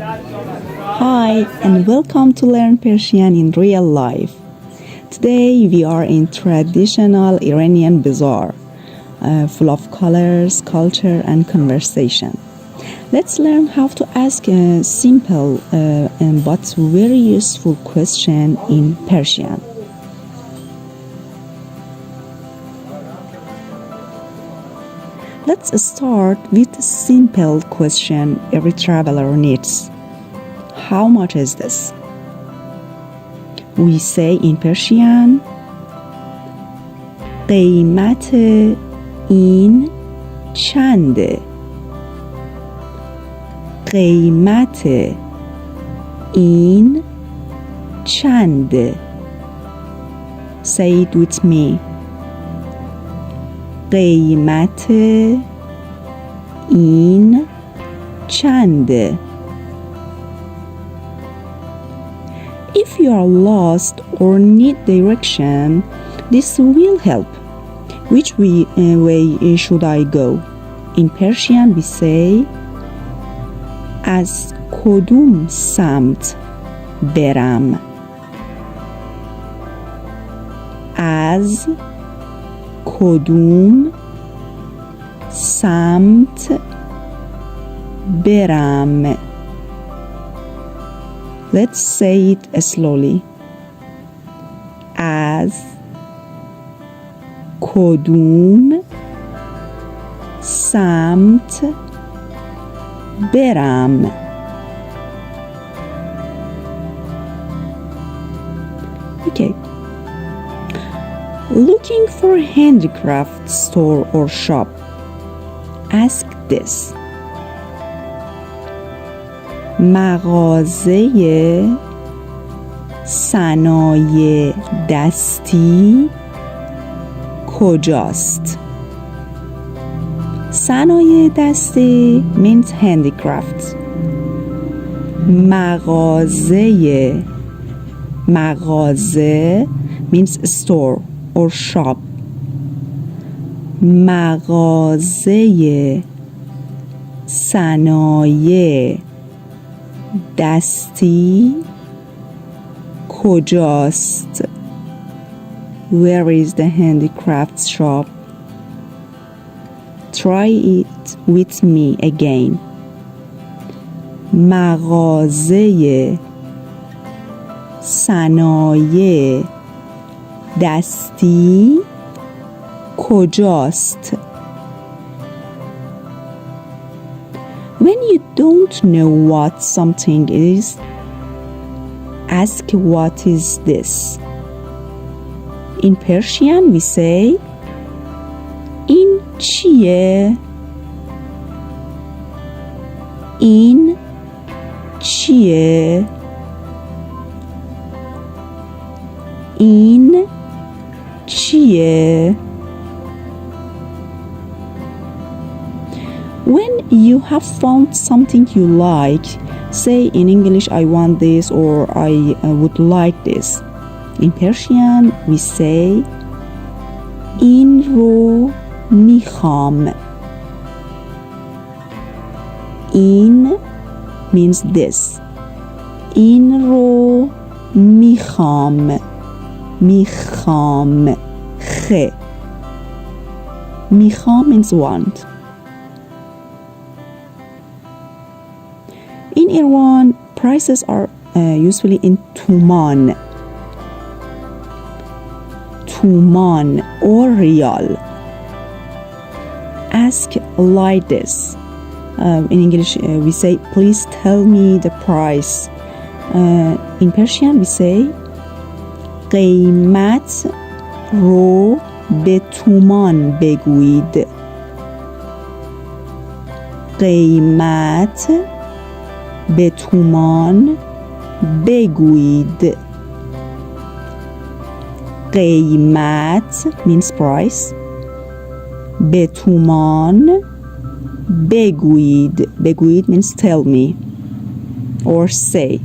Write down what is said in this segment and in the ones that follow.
Hi, and welcome to Learn Persian in Real Life. Today we are in traditional Iranian bazaar, full of colors, culture, and conversation. Let's learn how to ask a simple but very useful question in Persian. Let's start with a simple question every traveler needs. How much is this? We say in Persian قیمت این چنده؟ قیمت این چنده؟ Say it with me. قیمت این چنده؟ If you are lost or need direction, this will help. Which way should I go? In Persian we say از کدوم سمت برم؟ از کدوم سمت برم؟ Let's say it slowly. از کدوم سمت برم؟ Okay. Looking for a handicraft store or shop. Ask this. مغازه صنایع دستی کجاست؟ صنایع دستی means handicraft. مغازه means store or shop. مغازه صنایع دستی کجاست؟ Where is the handicraft shop? Try it with me again. مغازه صنایع دستی کجاست؟ When you don't know what something is, ask what is this? In Persian we say این چیه؟ این چیه؟ این چیه؟ When you have found something you like, say in English I want this or I would like this. In Persian we say این رو میخوام. این means this. این رو میخوام. میخوام. خ. میخوام means want. In Iran, prices are usually in tuman or riyal. Ask like this. In English we say please tell me the price. In Persian we say قیمت رو به تومان بگویید. قیمت به تومان بگویید. قیمت means price. به تومان بگویید. بگویید means tell me or say.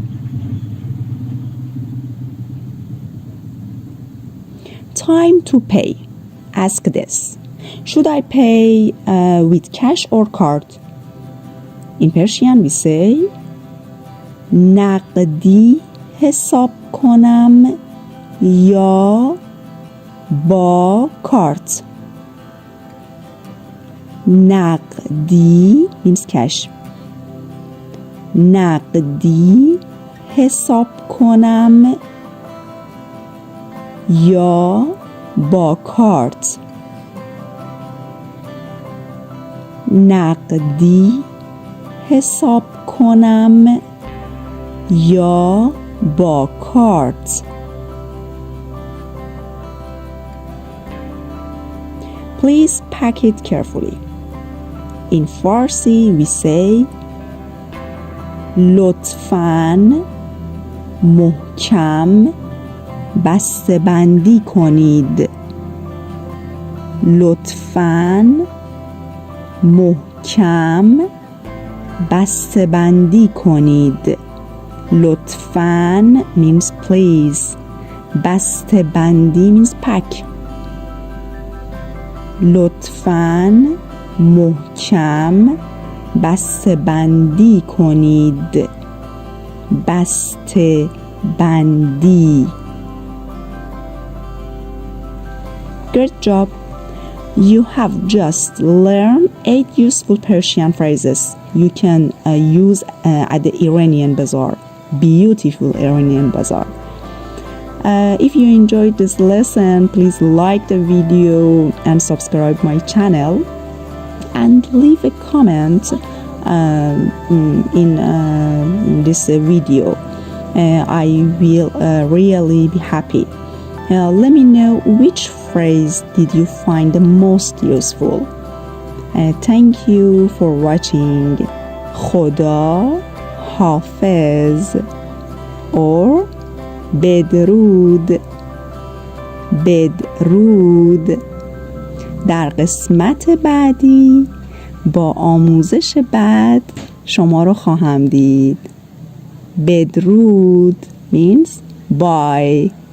Time to pay. Ask this. Should I pay with cash or card? In Persian we say نقدی حساب کنم یا با کارت؟ نقدی means cash. نقدی حساب کنم یا با کارت؟ نقدی حساب کنم یا با کارت؟ Please pack it carefully. In Farsi we say لطفاً محکم بسته بندی کنید. لطفاً محکم بسته بندی کنید. لطفاً means please. بسته بندی means pack. لطفاً محکم بسته بندی کنید. بسته بندی. Good job. You have just learned 8 useful Persian phrases you can use at the Iranian bazaar. Beautiful Iranian bazaar. If you enjoyed this lesson, please like the video and subscribe my channel and leave a comment in this video. I will really be happy. Let me know which phrase did you find the most useful. Thank you for watching. Khoda Hafiz or بدرود. بدرود. در قسمت بعدی با آموزش بعد شما رو خواهم دید. بدرود means bye.